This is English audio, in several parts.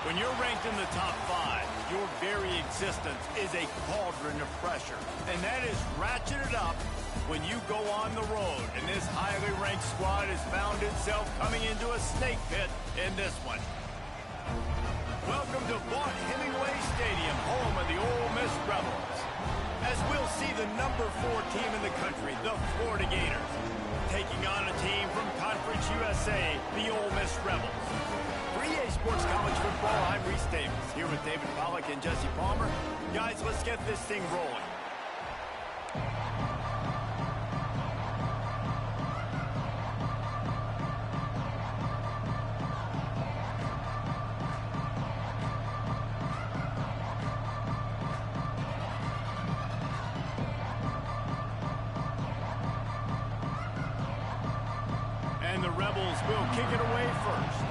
When you're ranked in the top 5, your very existence is a cauldron of pressure. And that is ratcheted up when you go on the road. And this highly ranked squad has found itself coming into a snake pit in this one. Welcome to Vaught Hemingway Stadium, home of the Ole Miss Rebels. As we'll see the number 4 team in the country, the Florida Gators, taking on a team from Conference USA, the Ole Miss Rebels. For EA Sports College Football, I'm Reese Davis, here with David Pollack and Jesse Palmer. Guys, let's get this thing rolling. And the Rebels will kick it away first.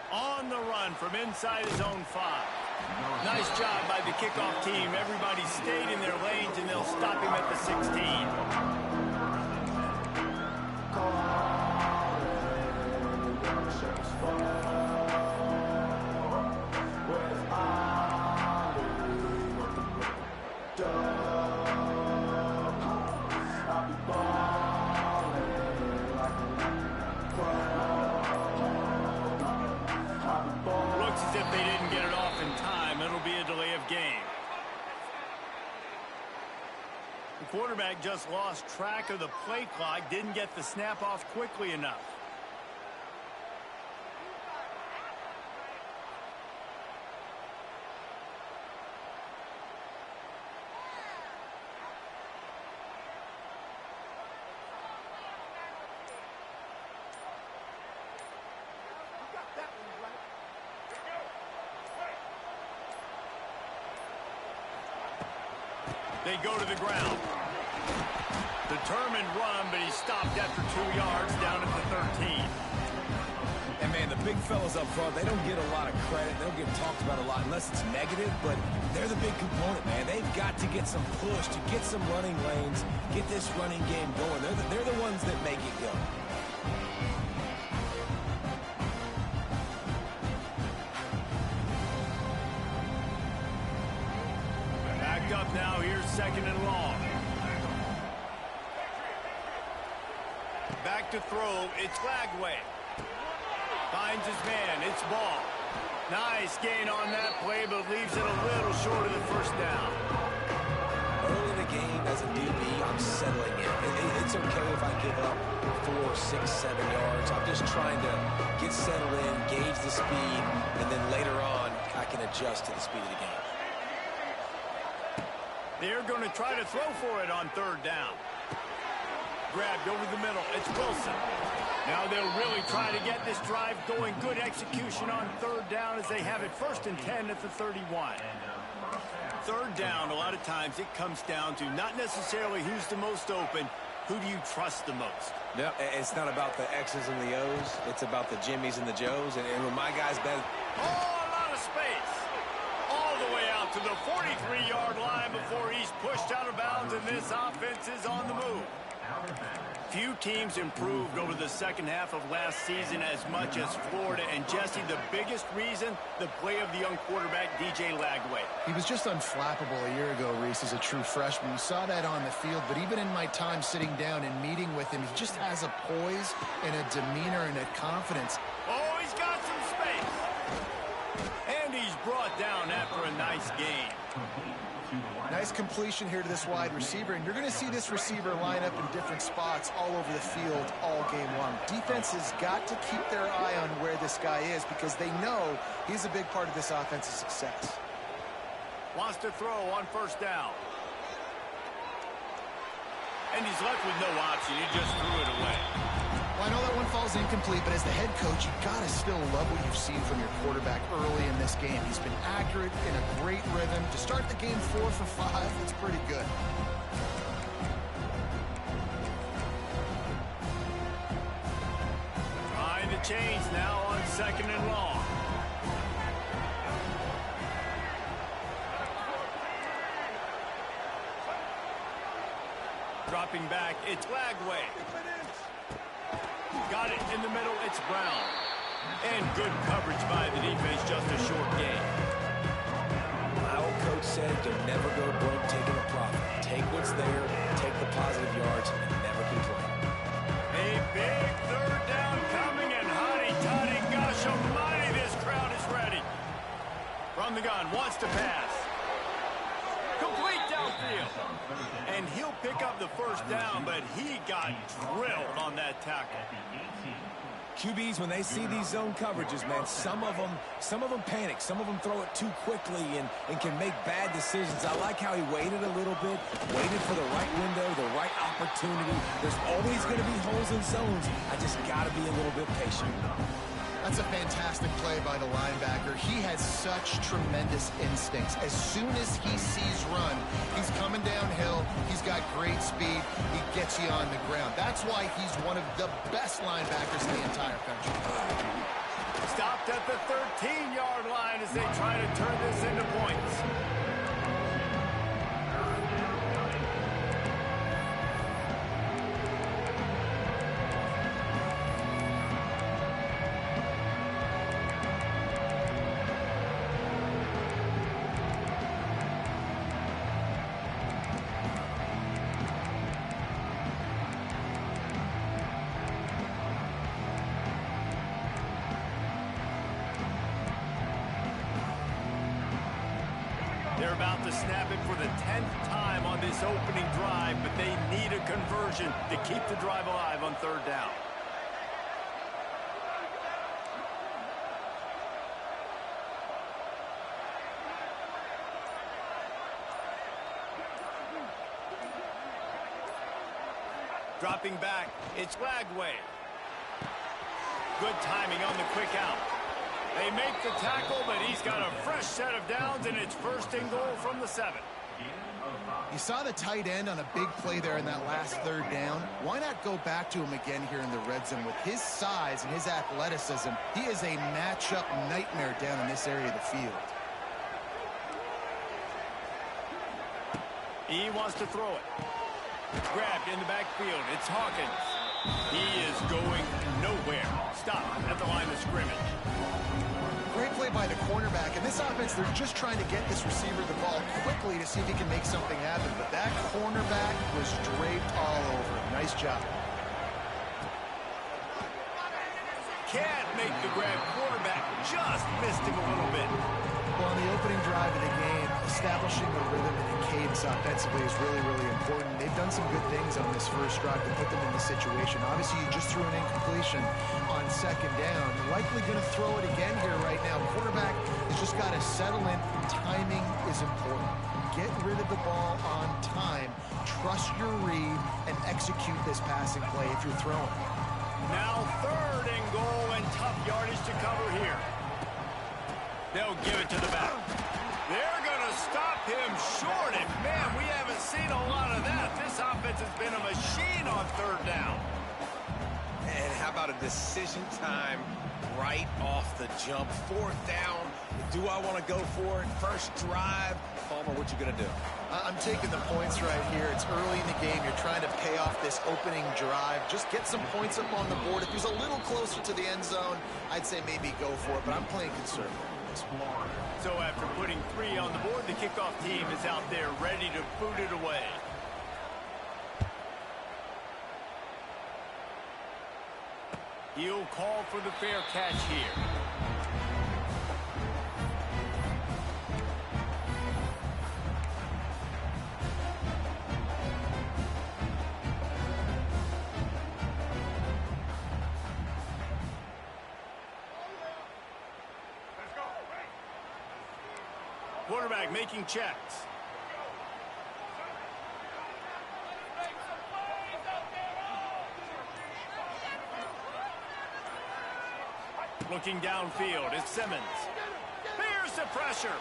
On the run from inside his own 5. Nice job by the kickoff team. Everybody stayed in their lanes, and they'll stop him at the 16. As if they didn't get it off in time, it'll be a delay of game. The quarterback just lost track of the play clock, didn't get the snap off quickly enough. They go to the ground. Determined run, but he stopped after 2 yards down at the 13. And, man, the big fellas up front, they don't get a lot of credit. They don't get talked about a lot unless it's negative, but they're the big component, man. They've got to get some push, to get some running lanes, get this running game going. They're the ones that make it go. Up now, here's 2nd and long. Back to throw, it's Lagway. Finds his man, it's Ball. Nice gain on that play, but leaves it a little short of the first down. Early in the game, as a DB, I'm settling in. It's okay if I give up 4, 6, 7 yards. I'm just trying to get settled in, gauge the speed, and then later on, I can adjust to the speed of the game. They're going to try to throw for it on 3rd down. Grabbed over the middle. It's Wilson. Now they'll really try to get this drive going. Good execution on 3rd down as they have it 1st and 10 at the 31. 3rd down, a lot of times it comes down to not necessarily who's the most open, who do you trust the most? Yeah, it's not about the X's and the O's. It's about the Jimmies and the Joes. And when my guys bet... Oh, a lot of space. All the way out to the 43-yard line before he's pushed out of bounds, and this offense is on the move. Few teams improved over the second half of last season as much as Florida. And, Jesse, the biggest reason, the play of the young quarterback, DJ Lagway. He was just unflappable a year ago, Reese, as a true freshman. You saw that on the field, but even in my time sitting down and meeting with him, he just has a poise and a demeanor and a confidence. Oh, he's got some space. And he's brought down after a nice gain. Nice completion here to this wide receiver, and you're going to see this receiver line up in different spots all over the field all game long. Defense has got to keep their eye on where this guy is because they know he's a big part of this offense's success. Wants to throw on 1st down. And he's left with no option. He just threw it away. Well, I know that one falls incomplete, but as the head coach, you got to still love what you've seen from your quarterback early in this game. He's been accurate, in a great rhythm. To start the game 4 for 5, that's pretty good. Trying to change now on 2nd and long. Dropping back, it's Lagway. Got it in the middle, it's Brown. And good coverage by the defense, just a short gain. My old coach said to never go broke taking a profit. Take what's there, take the positive yards, and never complain. A big third down coming, and hotty-toddy, gosh almighty, this crowd is ready. From the gun, wants to pass. Complete downfield. And he'll pick up the first down, but he got drilled on that tackle. QBs, when they see these zone coverages, man, some of them panic. Some of them throw it too quickly and can make bad decisions. I like how he waited a little bit, waited for the right window, the right opportunity. There's always going to be holes in zones. I just got to be a little bit patient. That's a fantastic play by the linebacker. He has such tremendous instincts. As soon as he sees run, he's coming downhill. He's got great speed. He gets you on the ground. That's why he's one of the best linebackers in the entire country. Stopped at the 13-yard line as they try to turn this into points. They're about to snap it for the 10th time on this opening drive, but they need a conversion to keep the drive alive on third down. Dropping back, it's Lagway. Good timing on the quick out. They make the tackle, but he's got a fresh set of downs, and it's first and goal from the 7. You saw the tight end on a big play there in that last third down. Why not go back to him again here in the red zone? With his size and his athleticism, he is a matchup nightmare down in this area of the field. He wants to throw it. Grabbed in the backfield. It's Hawkins. He is going nowhere. Stop at the line of scrimmage. Great play by the cornerback. In this offense, they're just trying to get this receiver the ball quickly to see if he can make something happen. But that cornerback was draped all over him. Nice job. Can't make the grab. Quarterback just missed him a little bit. Well, on the opening drive of the game, establishing a rhythm and a cadence offensively is really, really important. They've done some good things on this first drive to put them in this situation. Obviously, you just threw an incompletion on second down. You're likely going to throw it again here right now. The quarterback has just got to settle in. Timing is important. Get rid of the ball on time. Trust your read and execute this passing play if you're throwing. Now third and goal, and tough yardage to cover here. They'll give it to the back. They're going to stop him short, and man, we haven't seen a lot of that. This offense has been a machine on third down. And how about a decision time right off the jump? Fourth down. Do I want to go for it? First drive. Palmer, what you going to do? I'm taking the points right here. It's early in the game. You're trying to pay off this opening drive. Just get some points up on the board. If he's a little closer to the end zone, I'd say maybe go for it, but I'm playing conservative. So after putting 3 on the board, the kickoff team is out there ready to boot it away. He'll call for the fair catch here. Quarterback making checks. Looking downfield, it's Simmons. Here's the pressure.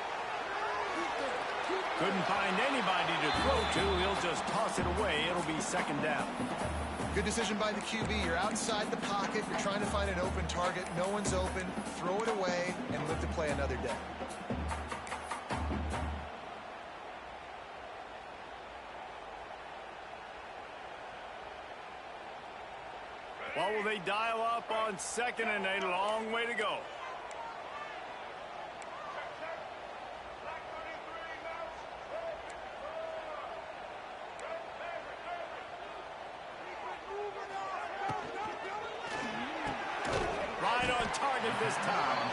Couldn't find anybody to throw to. He'll just toss it away. It'll be second down. Good decision by the QB. You're outside the pocket. You're trying to find an open target. No one's open. Throw it away and live to play another day. What will they dial up on second and a long way to go? Right on target this time.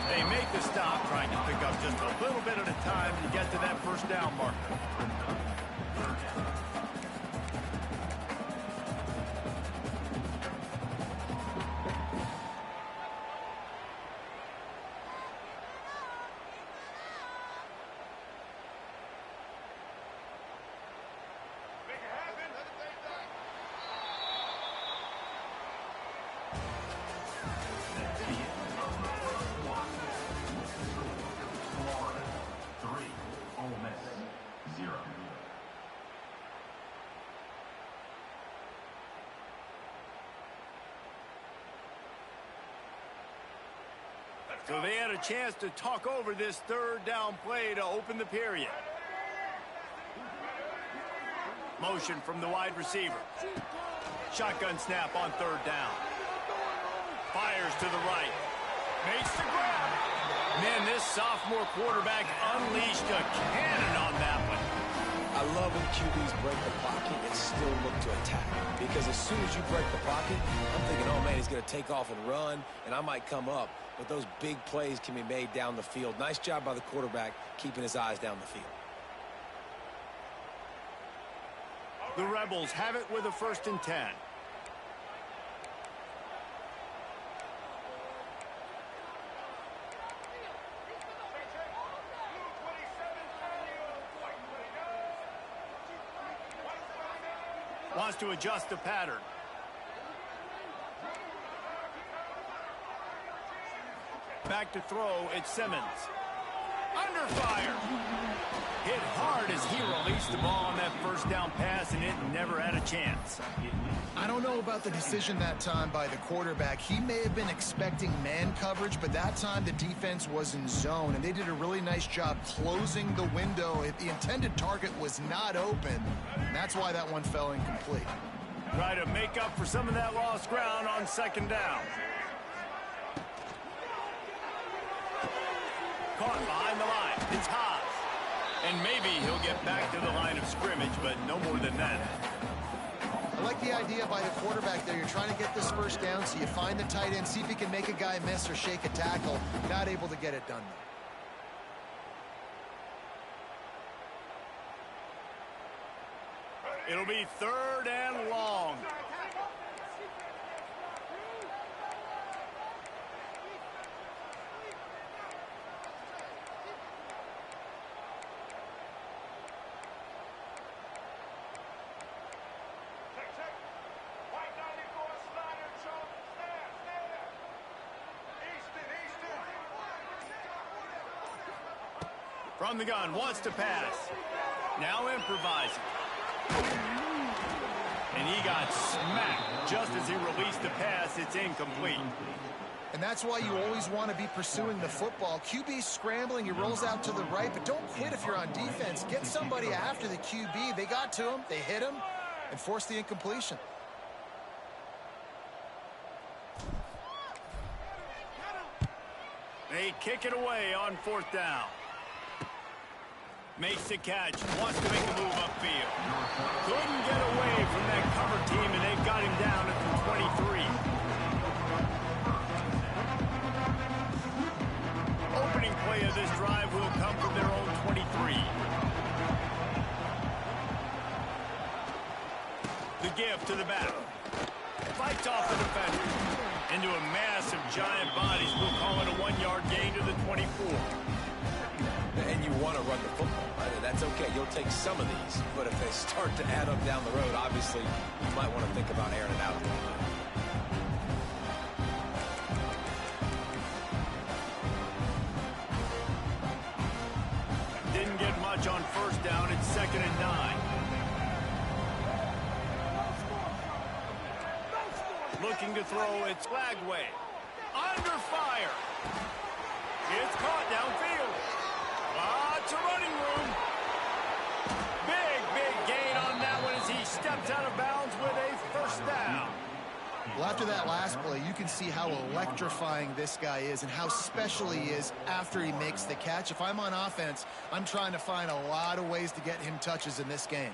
They make the stop, trying to pick up just a little bit at a time to get to that first down marker. So they had a chance to talk over this third down play to open the period. Motion from the wide receiver. Shotgun snap on third down. Fires to the right. Makes the grab. Man, this sophomore quarterback unleashed a cannon on that one. I love when QBs break the pocket and still look to attack. Because as soon as you break the pocket, I'm thinking, oh, man, he's going to take off and run, and I might come up. But those big plays can be made down the field. Nice job by the quarterback keeping his eyes down the field. The Rebels have it with a 1st and 10. Wants to adjust the pattern. Back to throw, it's Simmons. Under fire. Hit hard as he released the ball on that first down pass, and it never had a chance. I don't know about the decision that time by the quarterback. He may have been expecting man coverage, but that time the defense was in zone, and they did a really nice job closing the window. If the intended target was not open, that's why that one fell incomplete. Try to make up for some of that lost ground on 2nd down. Caught behind the line. It's Haas. And maybe he'll get back to the line of scrimmage, but no more than that. I like the idea by the quarterback there. You're trying to get this first down, so you find the tight end, see if he can make a guy miss or shake a tackle. Not able to get it done, though. It'll be 3rd and long. From the gun, wants to pass. Now improvising. And he got smacked just as he released the pass. It's incomplete. And that's why you always want to be pursuing the football. QB's scrambling, he rolls out to the right, but don't quit if you're on defense. Get somebody after the QB. They got to him, they hit him, and forced the incompletion. They kick it away on 4th down. Makes the catch, wants to make a move upfield. Couldn't get away from that cover team, and they've got him down at the 23. Opening play of this drive will come from their own 23. The give to the back. Fights off the defender. Into a mass of giant bodies. We'll call it a 1-yard gain to the 24. And you want to run the football, right? That's okay. You'll take some of these. But if they start to add up down the road, obviously, you might want to think about airing it out a little bit. Didn't get much on 1st down. It's 2nd and 9. Looking to throw, it's Lagway. Under fire. It's caught downfield. Lots of running room. Big gain on that one as he steps out of bounds with a 1st down. Well, after that last play, you can see how electrifying this guy is and how special he is after he makes the catch. If I'm on offense, I'm trying to find a lot of ways to get him touches in this game.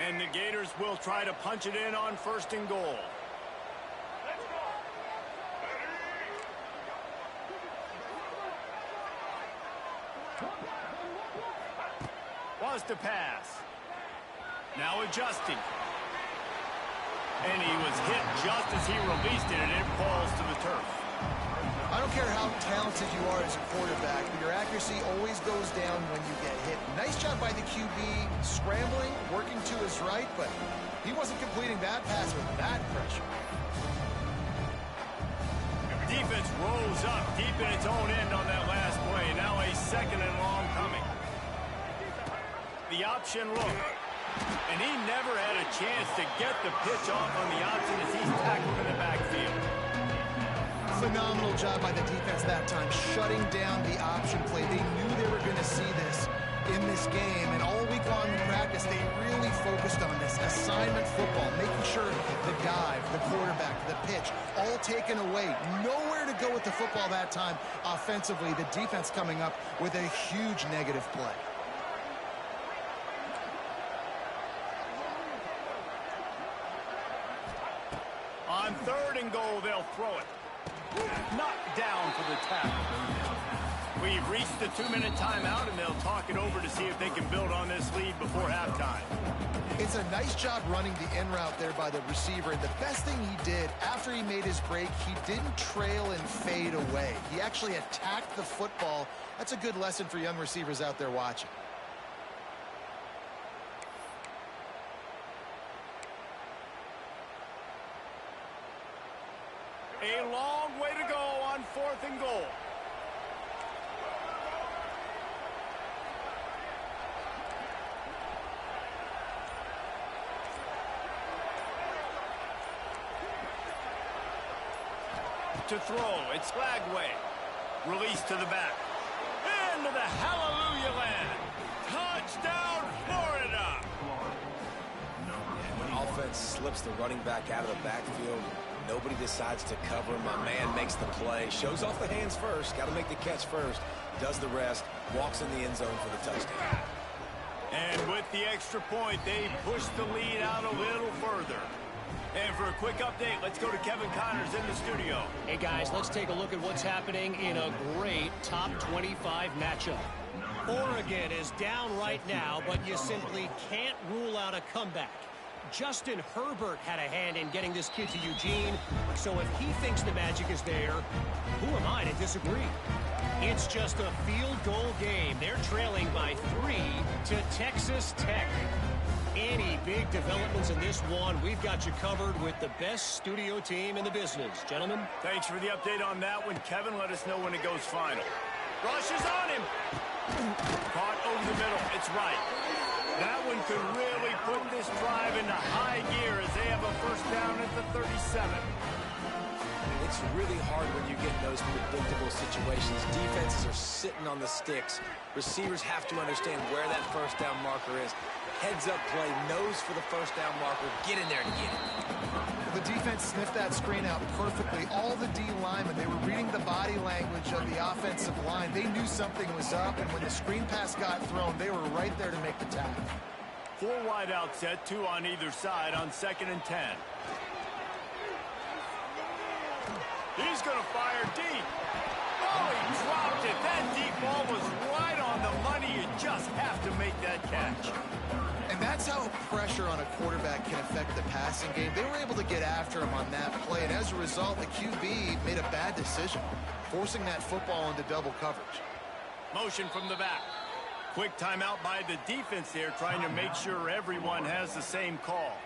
And the Gators will try to punch it in on 1st and goal. Was to pass. Now adjusting. And he was hit just as he released it, and it falls to the turf. I don't care how talented you are as a quarterback, but your accuracy always goes down when you get hit. Nice job by the QB scrambling, working to his right, but he wasn't completing that pass with that pressure. Defense rose up deep in its own end on that last play. Now a 2nd and long coming. The option look. And he never had a chance to get the pitch off on the option as he's tackled in the backfield. Phenomenal job by the defense that time, shutting down the option play. They knew they were going to see this in this game, and all week long in practice, they really focused on this assignment football, making sure the dive, the quarterback, the pitch, all taken away. Nowhere to go with the football that time offensively. The defense coming up with a huge negative play. On 3rd and goal, they'll throw it. Knocked down for the tackle. We've reached the 2-minute timeout, and they'll talk it over to see if they can build on this lead before halftime. It's a nice job running the in route there by the receiver. And the best thing he did after he made his break, he didn't trail and fade away. He actually attacked the football. That's a good lesson for young receivers out there watching. A long way to go on 4th and goal. To throw, it's Flagway. Release to the back. Into the hallelujah land. Touchdown, Florida! When offense slips the running back out of the backfield, nobody decides to cover. My man makes the play, shows off the hands first, got to make the catch first, does the rest, walks in the end zone for the touchdown. And with the extra point, they push the lead out a little further. And for a quick update, let's go to Kevin Connors in the studio. Hey, guys, let's take a look at what's happening in a great top 25 matchup. Oregon is down right now, but you simply can't rule out a comeback. Justin Herbert had a hand in getting this kid to Eugene, so if he thinks the magic is there, who am I to disagree? It's just a field goal game. They're trailing by 3 to Texas Tech. Any big developments in this one, we've got you covered with the best studio team in the business. Gentlemen. Thanks for the update on that one. Kevin, let us know when it goes final. Rush is on him. Caught over the middle. It's right. That one could really put this drive into high gear as they have a 1st down at the 37. It's really hard when you get in those predictable situations. Defenses are sitting on the sticks. Receivers have to understand where that 1st down marker is. Heads-up play, nose for the 1st down marker. Get in there to get it. The defense sniffed that screen out perfectly. All the D linemen, they were reading the body language of the offensive line. They knew something was up, and when the screen pass got thrown, they were right there to make the tackle. 4 wide out set, 2 on either side on 2nd and 10. He's going to fire deep. Oh, he dropped it. That deep ball was right on the money. You just have to make that catch. And that's how pressure on a quarterback can affect the passing game. They were able to get after him on that play, and as a result, the QB made a bad decision, forcing that football into double coverage. Motion from the back. Quick timeout by the defense there, trying to make sure everyone has the same call.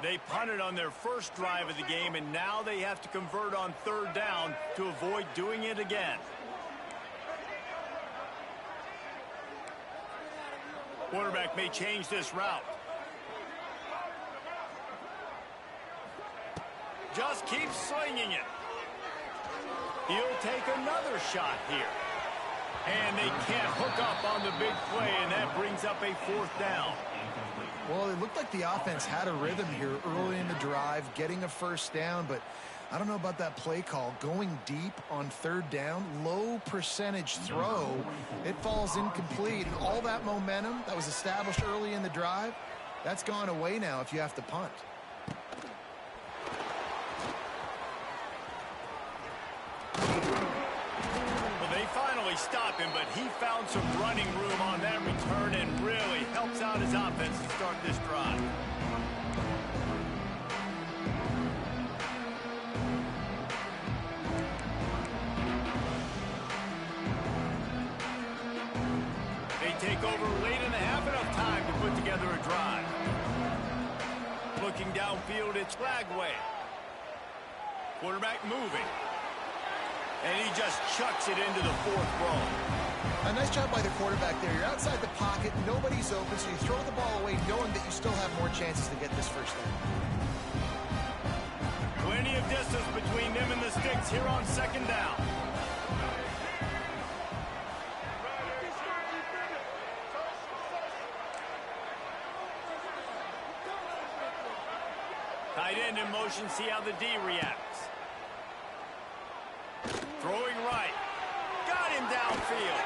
They punted on their first drive of the game, and now they have to convert on 3rd down to avoid doing it again. Quarterback may change this route. just keeps slinging it. He'll take another shot here. And they can't hook up on the big play, and that brings up a 4th down. Well, it looked like the offense had a rhythm here early in the drive, getting a 1st down, but I don't know about that play call. Going deep on 3rd down, low percentage throw, it falls incomplete. And all that momentum that was established early in the drive, that's gone away now if you have to punt. Well, they finally stop him, but he found some running room on that return and really helps out his offense to start this drive. Take over late in the half, enough time to put together a drive. Looking downfield, it's Flagway. Quarterback moving. And he just chucks it into the 4th row. A nice job by the quarterback there. You're outside the pocket, nobody's open, so you throw the ball away knowing that you still have more chances to get this 1st down. Plenty of distance between them and the sticks here on 2nd down. Tight end in motion, see how the D reacts. Throwing right. Got him downfield.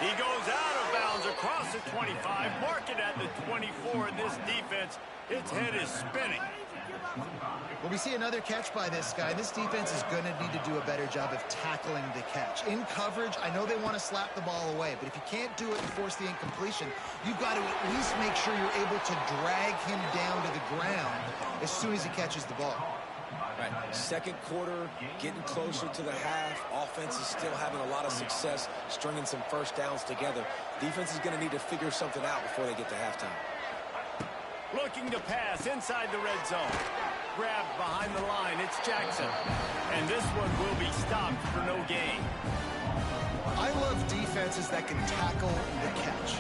He goes out of bounds across the 25. Mark it at the 24, and this defense, its head is spinning. Well, we see another catch by this guy. This defense is going to need to do a better job of tackling the catch. In coverage, I know they want to slap the ball away, but if you can't do it and force the incompletion, you've got to at least make sure you're able to drag him down to the ground as soon as he catches the ball. Right. 2nd quarter, getting closer to the half. Offense is still having a lot of success stringing some 1st downs together. Defense is going to need to figure something out before they get to halftime. Looking to pass inside the red zone. Grabbed behind the line. It's Jackson. And this one will be stopped for no gain. I love defenses that can tackle the catch.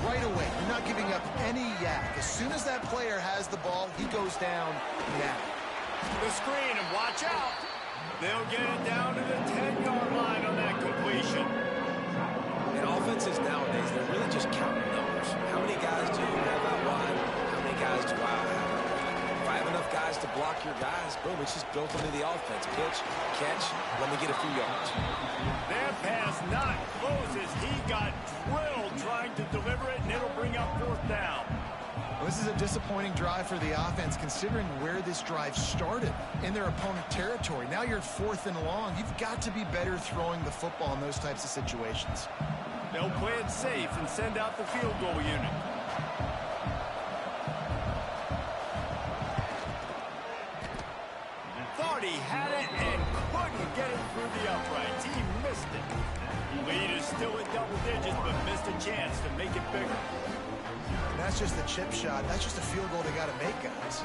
Right away, you're not giving up any yak. As soon as that player has the ball, he goes down now. The screen, and watch out. They'll get it down to the 10-yard line on that completion. And offenses nowadays, they're really just counting numbers. How many guys do you have out wide? How many guys do I have? If I have enough guys to block your guys, boom, it's just built into the offense. Pitch, catch, let me get a few yards. That pass not closes. He got drilled trying to deliver it, and it'll bring up 4th down. Well, this is a disappointing drive for the offense, considering where this drive started, in their opponent territory. Now you're 4th and long. You've got to be better throwing the football in those types of situations. They'll play it safe and send out the field goal unit. Thought he had it and couldn't get it through the uprights. He missed it. Lead is still at double digits, but missed a chance to make it bigger. That's just a chip shot. That's just a field goal they got to make, guys.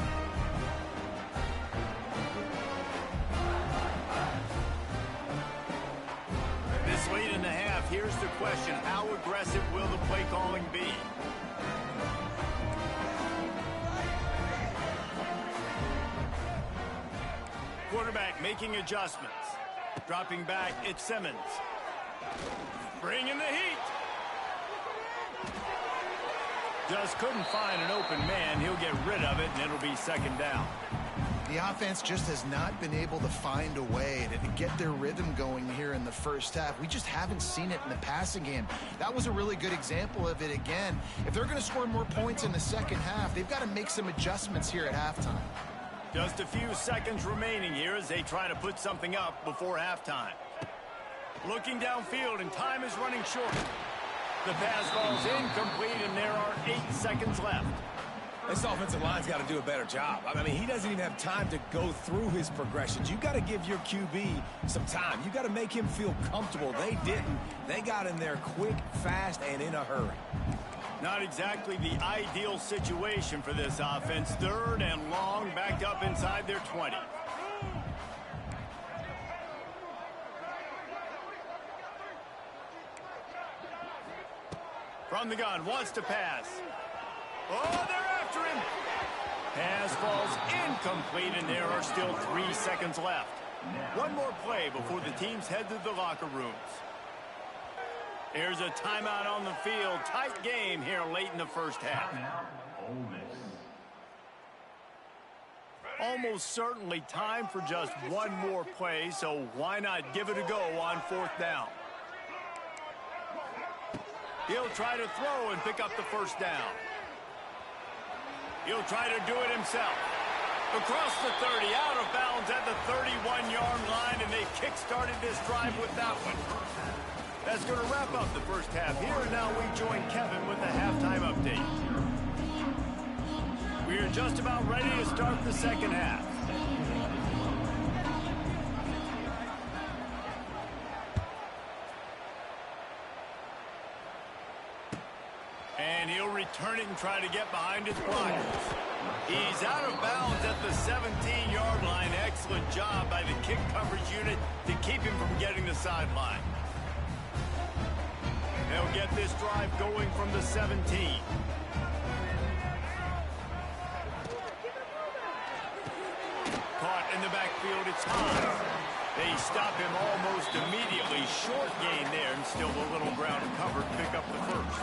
This late in the half, here's the question. How aggressive will the play calling be? Quarterback making adjustments. Dropping back, it's Simmons. Bringing the heat. Just couldn't find an open man. He'll get rid of it, and it'll be 2nd down. The offense just has not been able to find a way to get their rhythm going here in the 1st half. We just haven't seen it in the passing game. That was a really good example of it again. If they're going to score more points in the 2nd half, they've got to make some adjustments here at halftime. Just a few seconds remaining here as they try to put something up before halftime. Looking downfield, and time is running short. The pass falls incomplete, and there are 8 seconds left. This offensive line's got to do a better job. I mean, he doesn't even have time to go through his progressions. You got to give your QB some time. You got to make him feel comfortable. They didn't. They got in there quick, fast, and in a hurry. Not exactly the ideal situation for this offense. 3rd and long, backed up inside their 20. From the gun, wants to pass. Oh, they're after him. Pass falls Incomplete, and there are still 3 seconds left. One more play before the teams head to the locker rooms. Here's a timeout on the field. Tight game here late in the first half. Almost certainly time for just one more play, so why not give it a go on 4th down? He'll try to throw and pick up the first down. He'll try to do it himself. Across the 30, out of bounds at the 31-yard line, and they kick-started this drive with that one. That's going to wrap up the first half here, and now we join Kevin with the halftime update. We are just about ready to start the second half. And he'll return it and try to get behind his blockers. He's out of bounds at the 17-yard line. Excellent job by the kick coverage unit to keep him from getting the sideline. They'll get this drive going from the 17. Caught in the backfield, it's high. They stop him almost immediately. Short gain there, and still a little ground covered. Pick up the first.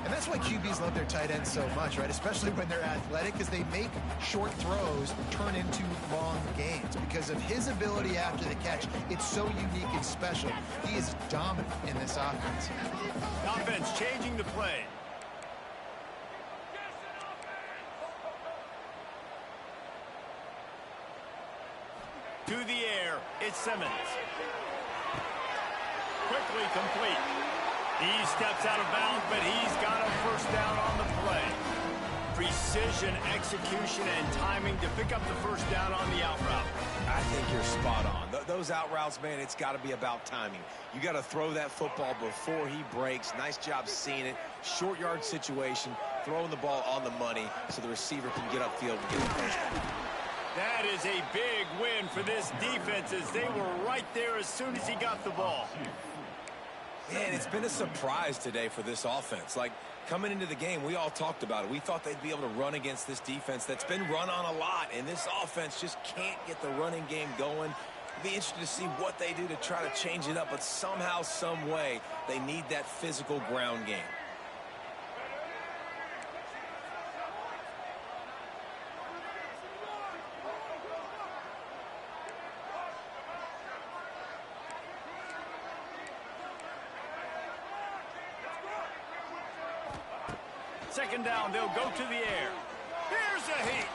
And that's why QBs love their tight ends so much, right? Especially when they're athletic, because they make short throws turn into long gains. Because of his ability after the catch, it's so unique and special. He is dominant in this offense. Offense changing the play. To the air, it's Simmons. Quickly complete. He steps out of bounds, but he's got a first down on the play. Precision, execution, and timing to pick up the first down on the out route. I think you're spot on. Those out routes, man, it's got to be about timing. You got to throw that football before he breaks. Nice job seeing it. Short yard situation, throwing the ball on the money so the receiver can get upfield and get the first down. That is a big win for this defense, as they were right there as soon as he got the ball. Man, it's been a surprise today for this offense. Like, coming into the game, we all talked about it. We thought they'd be able to run against this defense that's been run on a lot, and this offense just can't get the running game going. It'll be interesting to see what they do to try to change it up, but somehow, some way, they need that physical ground game. Second down, they'll go to the air. Here's a heat.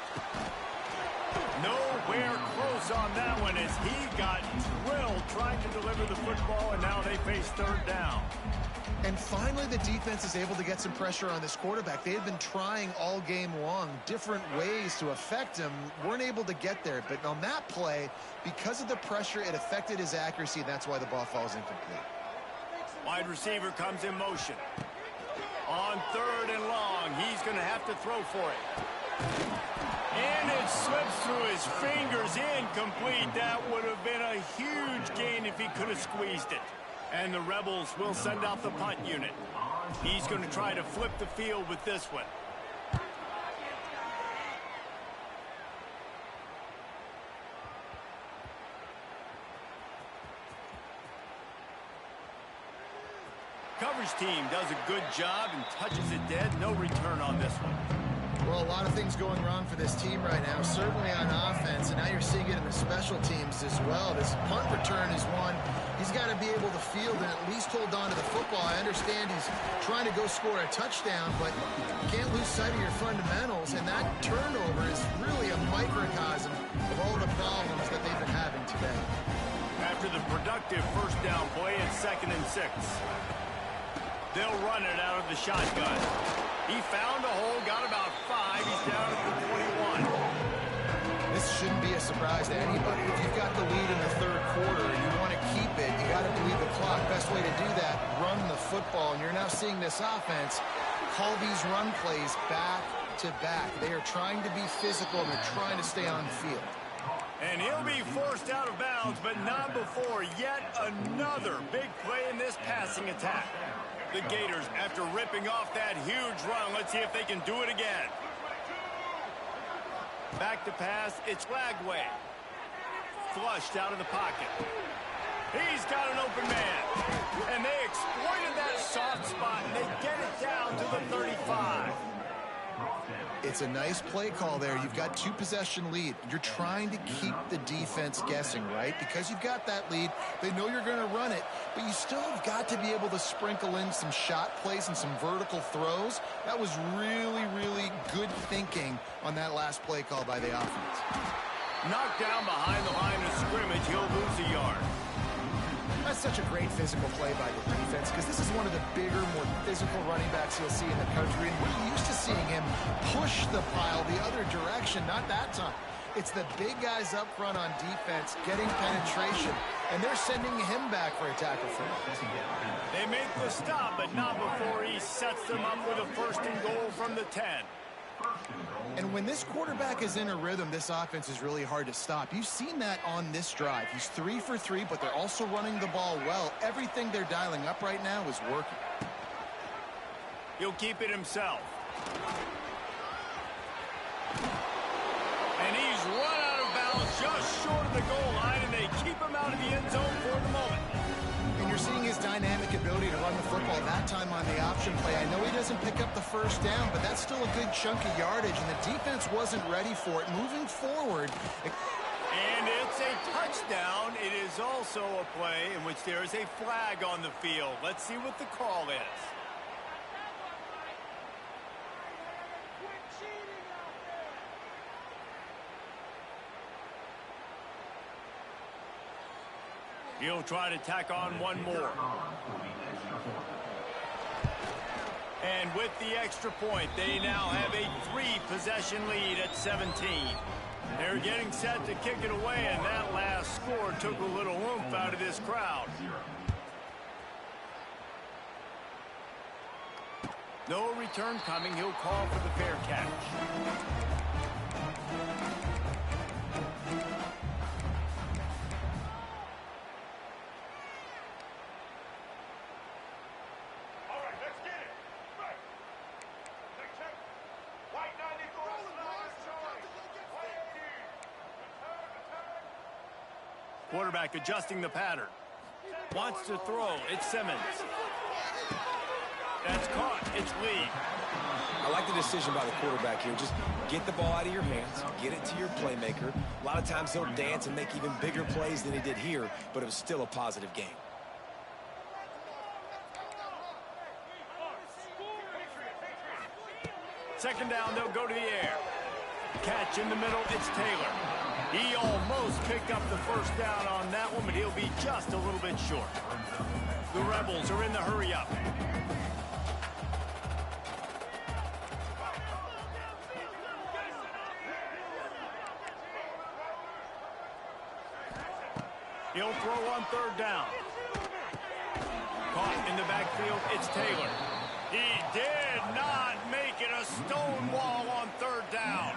Nowhere close on that one, as he got drilled trying to deliver the football, and now they face third down. And finally, the defense is able to get some pressure on this quarterback. They had been trying all game long different ways to affect him, weren't able to get there. But on that play, because of the pressure, it affected his accuracy, and that's why the ball falls incomplete. Wide receiver comes in motion. On third and long, he's going to have to throw for it. And it slips through his fingers, incomplete. That would have been a huge gain if he could have squeezed it. And the Rebels will send out the punt unit. He's going to try to flip the field with this one. Coverage team does a good job and touches it dead. No return on this one. Well, a lot of things going wrong for this team right now, certainly on offense, and now you're seeing it in the special teams as well. This punt return is one he's got to be able to field and at least hold on to the football. I understand he's trying to go score a touchdown, but you can't lose sight of your fundamentals, and that turnover is really a microcosm of all the problems that they've been having today. After the productive first down play, it's 2nd and 6. They'll run it out of the shotgun. He found a hole, got about 5. He's down at the 21. This shouldn't be a surprise to anybody. If you've got the lead in the third quarter and you want to keep it, you got to bleed the clock. Best way to do that, run the football. And you're now seeing this offense call these run plays back to back. They are trying to be physical, and they're trying to stay on the field. And he'll be forced out of bounds, but not before yet another big play in this passing attack. The Gators, after ripping off that huge run, let's see if they can do it again. Back to pass, it's Lagway. Flushed out of the pocket. He's got an open man. And they exploited that soft spot, and they get it down to the 35. It's a nice play call there. You've got 2-possession lead. You're trying to keep the defense guessing, right? Because you've got that lead. They know you're going to run it, but you still have got to be able to sprinkle in some shot plays and some vertical throws. That was really, really good thinking on that last play call by the offense. Knocked down behind the line of scrimmage, he'll lose a yard. That's such a great physical play by the defense because this is one of the bigger, more physical running backs you'll see in the country. And we're used to seeing him push the pile the other direction, not that time. It's the big guys up front on defense getting penetration, and they're sending him back for a tackle for him. They make the stop, but not before he sets them up with a 1st and goal from the 10. And when this quarterback is in a rhythm, this offense is really hard to stop. You've seen that on this drive. He's 3 for 3, but they're also running the ball well. Everything they're dialing up right now is working. He'll keep it himself. And he's run out of bounds just short of the goal line, and they keep him out of the end zone for the moment. And you're seeing his dynamic ability to run the football that time on the option play. I know he doesn't pick up the 1st down, but that's still a good chunk of yardage, and the defense wasn't ready for it. Moving forward. And it's a touchdown. It is also a play in which there is a flag on the field. Let's see what the call is. He'll try to tack on one more. And with the extra point, they now have a 3-possession lead at 17. They're getting set to kick it away, and that last score took a little oomph out of this crowd. No return coming. He'll call for the fair catch. Quarterback adjusting the pattern. Wants to throw. It's Simmons. That's caught. It's Lee. I like the decision by the quarterback here. Just get the ball out of your hands. Get it to your playmaker. A lot of times he'll dance and make even bigger plays than he did here, but it was still a positive game. Second down, they'll go to the air. Catch in the middle. It's Taylor. He almost picked up the 1st down on that one, but he'll be just a little bit short. The Rebels are in the hurry-up. He'll throw on 3rd down. Caught in the backfield, it's Taylor. He did not make it a stone wall on 3rd down.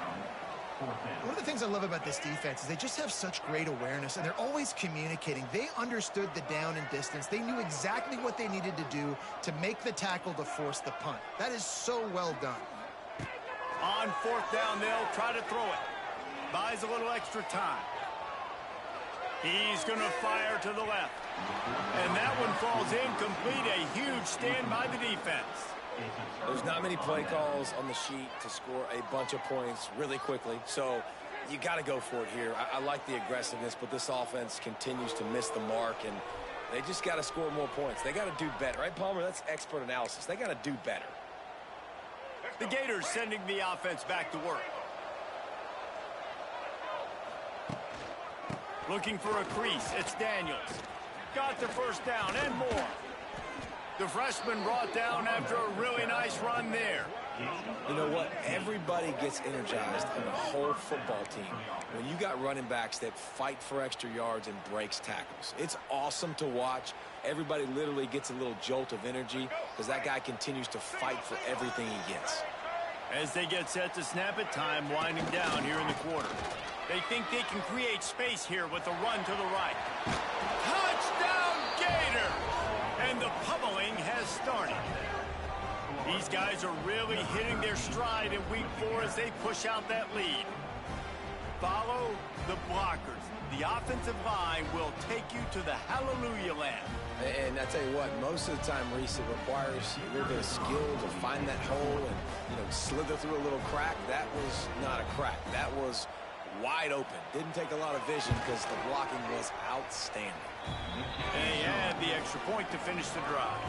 One of the things I love about this defense is they just have such great awareness, and they're always communicating. They understood the down and distance. They knew exactly what they needed to do to make the tackle to force the punt. That is so well done. On 4th down, they'll try to throw it. Buys a little extra time. He's going to fire to the left. And that one falls incomplete. A huge stand by the defense. There's not many play calls on the sheet to score a bunch of points really quickly, so you got to go for it here. I like the aggressiveness, but this offense continues to miss the mark, and they just got to score more points. They got to do better, right, Palmer? That's expert analysis. They got to do better. The Gators sending the offense back to work. Looking for a crease. It's Daniels. Got the 1st down and more. The freshman brought down after a really nice run there. You know what? Everybody gets energized on the whole football team when you got running backs that fight for extra yards and breaks tackles. It's awesome to watch. Everybody literally gets a little jolt of energy because that guy continues to fight for everything he gets. As they get set to snap it, time winding down here in the quarter. They think they can create space here with a run to the right. Touchdown, Gator! And the pummeling has started. These guys are really hitting their stride in week 4 as they push out that lead. Follow the blockers. The offensive line will take you to the hallelujah land. And I tell you what, most of the time, Reese, it requires a little bit of skill to find that hole and, slither through a little crack. That was not a crack. That was wide open. Didn't take a lot of vision because the blocking was outstanding. And he had the extra point to finish the drive.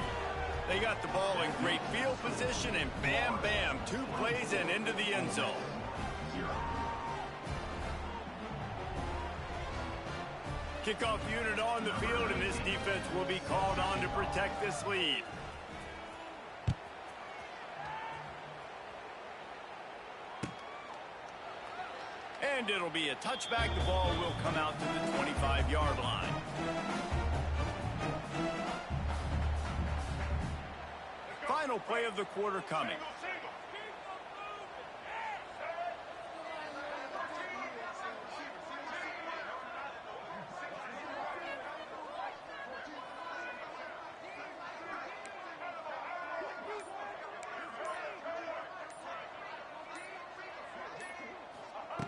They got the ball in great field position, and bam, bam, 2 plays and into the end zone. Kickoff unit on the field, and this defense will be called on to protect this lead. And it'll be a touchback. The ball will come out to the 25-yard line. Final play of the quarter coming.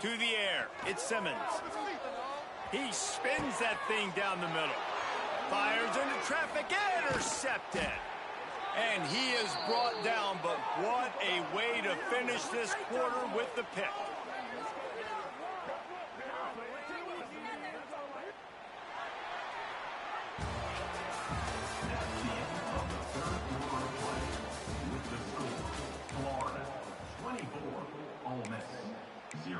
To the air, it's Simmons. He spins that thing down the middle. Fires into traffic, intercepted. And he is brought down, but what a way to finish this quarter with the pick. Florida 24, Ole Miss 0.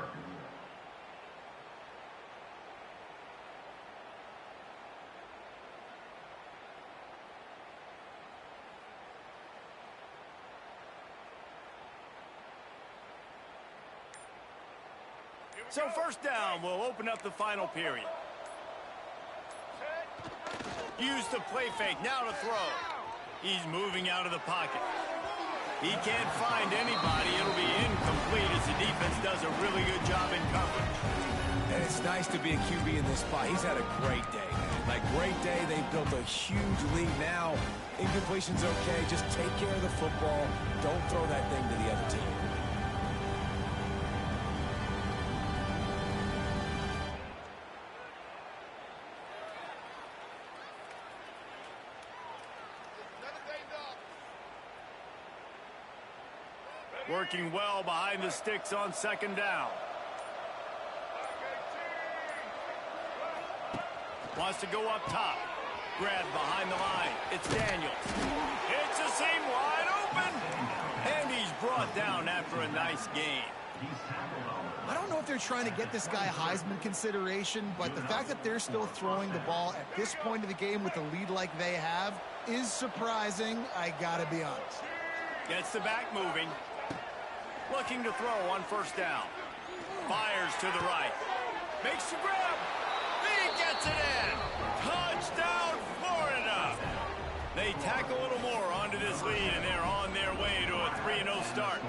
So first down will open up the final period. Use the play fake, now to throw. He's moving out of the pocket. He can't find anybody. It'll be incomplete as the defense does a really good job in coverage. And it's nice to be a QB in this spot. He's had a great day, man. Like, great day. They've built a huge lead now. Incompletion's okay. Just take care of the football. Don't throw that thing to the other team. Working well behind the sticks on second down. Wants to go up top. Grabbed behind the line. It's Daniels. It's a seam wide open. And he's brought down after a nice gain. I don't know if they're trying to get this guy Heisman consideration, but the fact that they're still throwing the ball at this point of the game with a lead like they have is surprising, I gotta be honest. Gets the back moving. Looking to throw on first down. Fires to the right. Makes the grab. He gets it in. Touchdown, Florida. They tack a little more onto this lead, and they're on their way to a 3-0 start.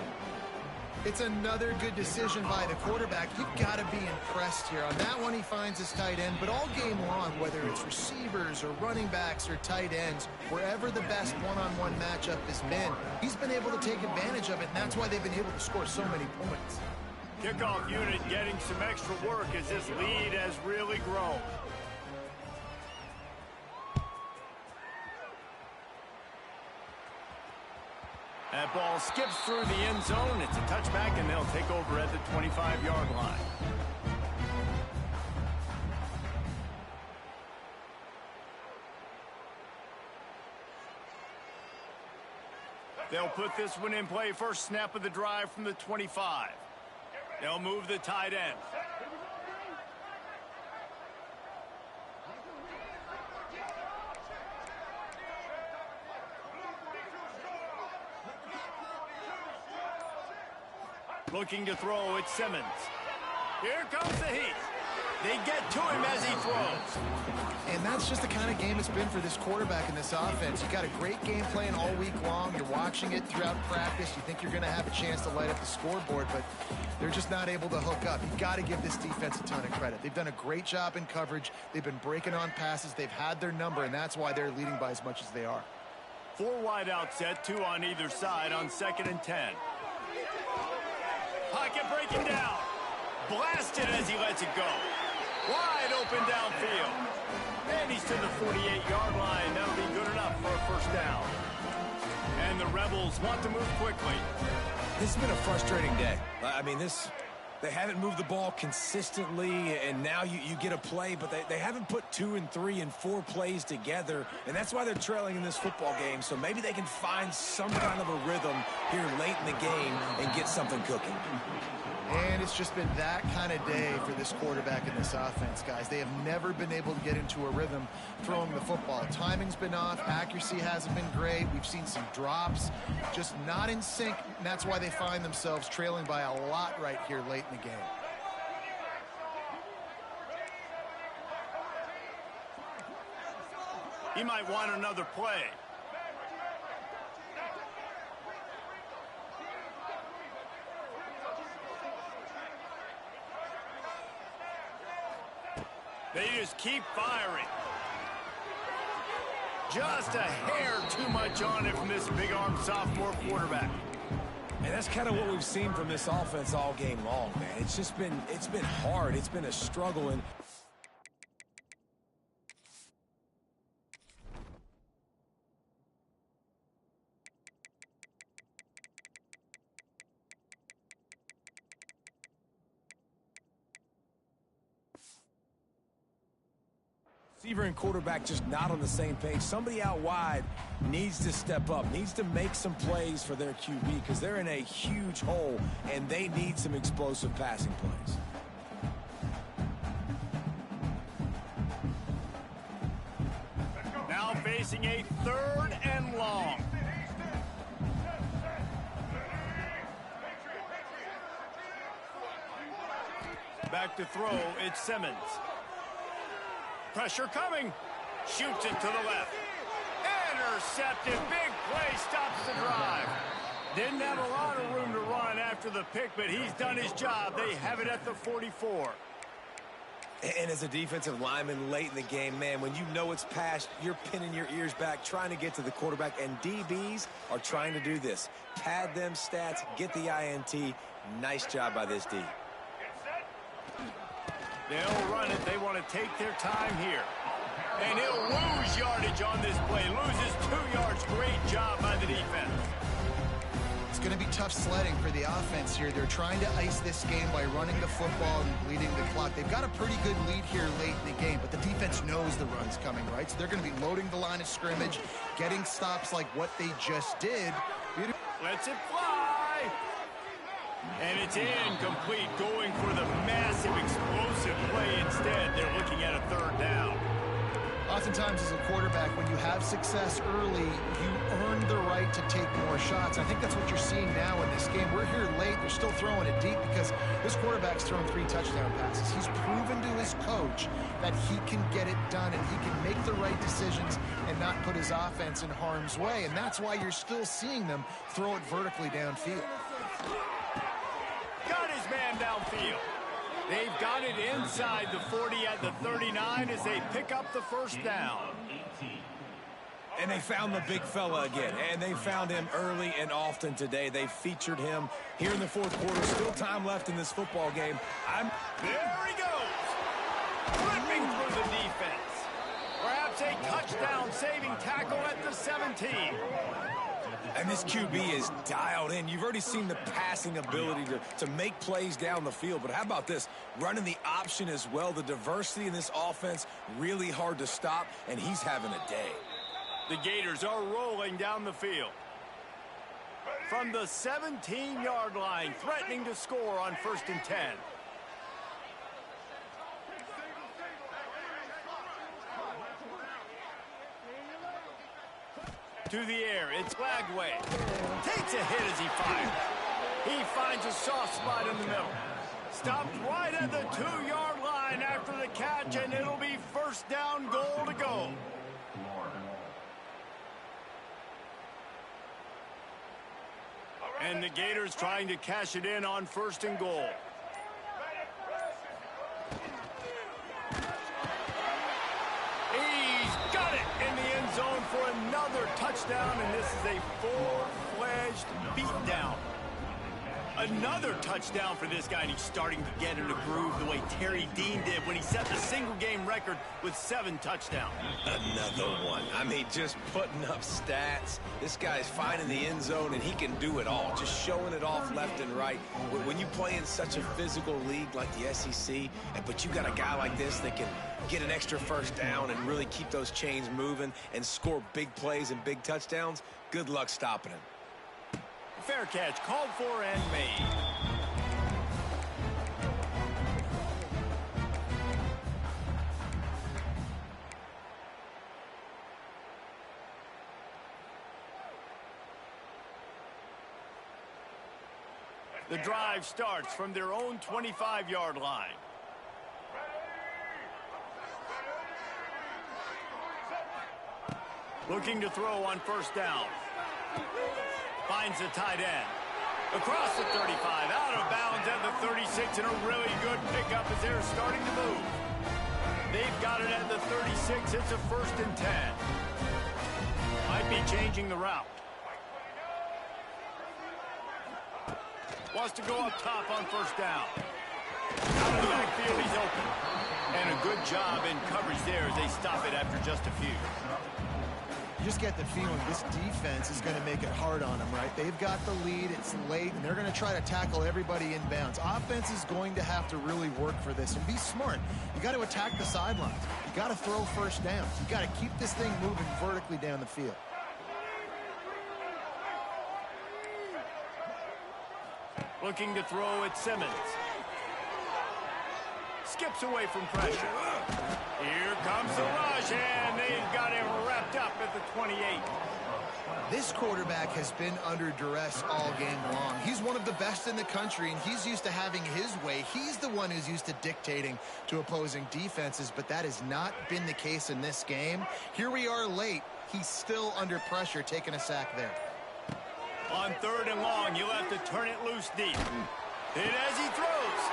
It's another good decision by the quarterback. You've got to be impressed here. On that one, he finds his tight end, but all game long, whether it's receivers or running backs or tight ends, wherever the best one-on-one matchup has been, he's been able to take advantage of it, and that's why they've been able to score so many points. Kickoff unit getting some extra work as this lead has really grown. That ball skips through the end zone. It's a touchback, and they'll take over at the 25-yard line. They'll put this one in play. First snap of the drive from the 25. They'll move the tight end. Looking to throw, it's Simmons. Here comes the heat. They get to him as he throws. And that's just the kind of game it's been for this quarterback in this offense. You got a great game plan all week long. You're watching it throughout practice. You think you're going to have a chance to light up the scoreboard, but they're just not able to hook up. You've got to give this defense a ton of credit. They've done a great job in coverage. They've been breaking on passes. They've had their number, and that's why they're leading by as much as they are. 4 wide out set, 2 on either side on 2nd and 10. Pocket breaking down. blasted as he lets it go. Wide open downfield. And he's to the 48-yard line. That'll be good enough for a first down. And the Rebels want to move quickly. This has been a frustrating day. I mean, they haven't moved the ball consistently, and now you get a play, but they haven't put 2 and 3 and 4 plays together, and that's why they're trailing in this football game. So maybe they can find some kind of a rhythm here late in the game and get something cooking. And it's just been that kind of day for this quarterback and this offense, guys. They have never been able to get into a rhythm throwing the football. Timing's been off. Accuracy hasn't been great. We've seen some drops, just not in sync. And that's why they find themselves trailing by a lot right here late in the game. He might want another play. They just keep firing. Just a hair too much on it from this big-arm sophomore quarterback. And that's kind of what we've seen from this offense all game long, man. It's been hard. It's been a struggle. And receiver and quarterback just not on the same page. Somebody out wide needs to step up, needs to make some plays for their QB because they're in a huge hole and they need some explosive passing plays. Now facing a 3rd and long. Back to throw, it's Simmons. Pressure coming. Shoots it to the left. Intercepted. Big play stops the drive. Didn't have a lot of room to run after the pick, but he's done his job. They have it at the 44. And as a defensive lineman late in the game, man, when you know it's past, you're pinning your ears back, trying to get to the quarterback, and DBs are trying to do this. Pad them stats, get the INT. Nice job by this D. They'll run it. They want to take their time here. And he'll lose yardage on this play. Loses 2 yards. Great job by the defense. It's going to be tough sledding for the offense here. They're trying to ice this game by running the football and bleeding the clock. They've got a pretty good lead here late in the game, but the defense knows the run's coming, right? So they're going to be loading the line of scrimmage, getting stops like what they just did. Lets it fly. And it's incomplete, going for the massive explosive play instead. They're looking at a 3rd down. Oftentimes as a quarterback, when you have success early, you earn the right to take more shots. I think that's what you're seeing now in this game. We're here late. They're still throwing it deep because this quarterback's thrown 3 touchdown passes. He's proven to his coach that he can get it done and he can make the right decisions and not put his offense in harm's way. And that's why you're still seeing them throw it vertically downfield. Got his man downfield. They've got it inside the 40 at the 39 as they pick up the first down. And they found the big fella again, and they found him early and often today. They featured him here in the 4th quarter. Still time left in this football game. There he goes. Ripping through the defense. Perhaps a touchdown-saving tackle at the 17. And this QB is dialed in. You've already seen the passing ability to make plays down the field. But how about this? Running the option as well. The diversity in this offense, really hard to stop, and he's having a day. The Gators are rolling down the field. From the 17-yard line, threatening to score on 1st and 10. To the air, it's Lagway. Takes a hit as he fires. He finds a soft spot in the middle. Stopped right at the 2-yard line after the catch, and it'll be 1st down, goal to go. And the Gators trying to cash it in on 1st and goal. He's got it in the end zone for another touchdown, and this is a full-fledged beatdown. Another touchdown for this guy, and he's starting to get in the groove the way Terry Dean did when he set the single-game record with 7 touchdowns. Another one. I mean, just putting up stats. This guy's finding the end zone, and he can do it all, just showing it off left and right. When you play in such a physical league like the SEC, but you got a guy like this that can get an extra first down and really keep those chains moving and score big plays and big touchdowns, good luck stopping him. Fair catch, called for and made. The drive starts from their own 25-yard line. Looking to throw on first down. Finds the tight end. Across the 35, out of bounds at the 36, and a really good pickup as they're starting to move. They've got it at the 36. It's a 1st and 10. Might be changing the route. Wants to go up top on first down. Out of the backfield, he's open. And a good job in coverage there as they stop it after just a few. You just get the feeling this defense is going to make it hard on them, right? They've got the lead, it's late, and they're going to try to tackle everybody in bounds. Offense is going to have to really work for this and be smart. You got to attack the sidelines. You got to throw first downs. You got to keep this thing moving vertically down the field. Looking to throw at Simmons. Skips away from pressure. Here comes the rush, and they've got him wrapped up at the 28. This quarterback has been under duress all game long. He's one of the best in the country, and he's used to having his way. He's the one who's used to dictating to opposing defenses, but that has not been the case in this game. Here we are late. He's still under pressure, taking a sack there. On 3rd and long, you'll have to turn it loose deep. Hit as he throws.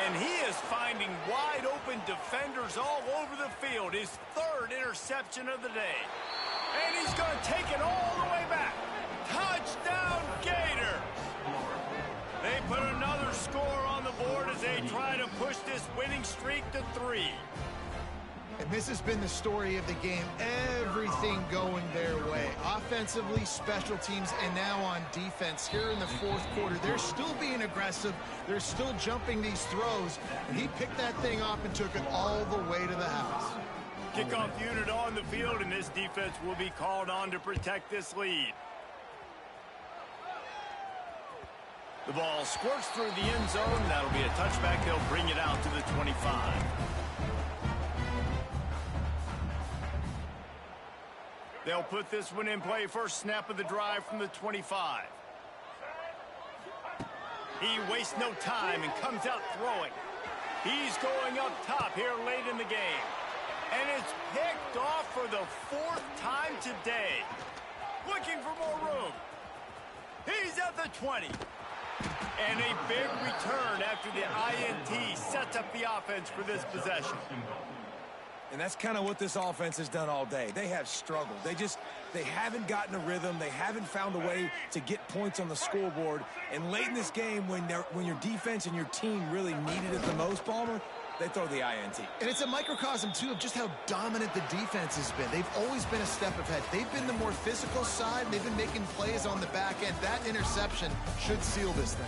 And he is finding wide-open defenders all over the field. His 3rd interception of the day. And he's going to take it all the way back. Touchdown, Gators! They put another score on the board as they try to push this winning streak to 3. And this has been the story of the game. Everything going their way. Offensively, special teams, and now on defense. Here in the 4th quarter, they're still being aggressive. They're still jumping these throws. And he picked that thing up and took it all the way to the house. Kickoff unit on the field, and this defense will be called on to protect this lead. The ball squirts through the end zone. That'll be a touchback. They'll bring it out to the 25. They'll put this one in play. First snap of the drive from the 25. He wastes no time and comes out throwing. He's going up top here late in the game. And it's picked off for the 4th time today. Looking for more room. He's at the 20. And a big return after the INT sets up the offense for this possession. And that's kind of what this offense has done all day. They have struggled. They haven't gotten a rhythm. They haven't found a way to get points on the scoreboard. And late in this game, when your defense and your team really needed it the most, Palmer, they throw the INT. And it's a microcosm, too, of just how dominant the defense has been. They've always been a step ahead. They've been the more physical side, and they've been making plays on the back end. That interception should seal this thing.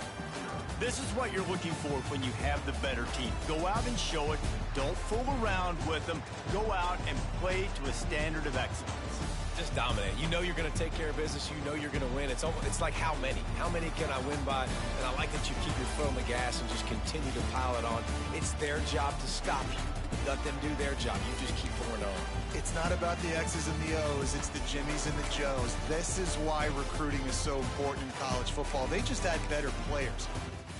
This is what you're looking for when you have the better team. Go out and show it. Don't fool around with them. Go out and play to a standard of excellence. Just dominate. You know you're going to take care of business. You know you're going to win. It's like how many? How many can I win by? And I like that you keep your foot on the gas and just continue to pile it on. It's their job to stop you. Let them do their job. You just keep pouring on. It's not about the X's and the O's. It's the Jimmies and the Joes. This is why recruiting is so important in college football. They just add better players.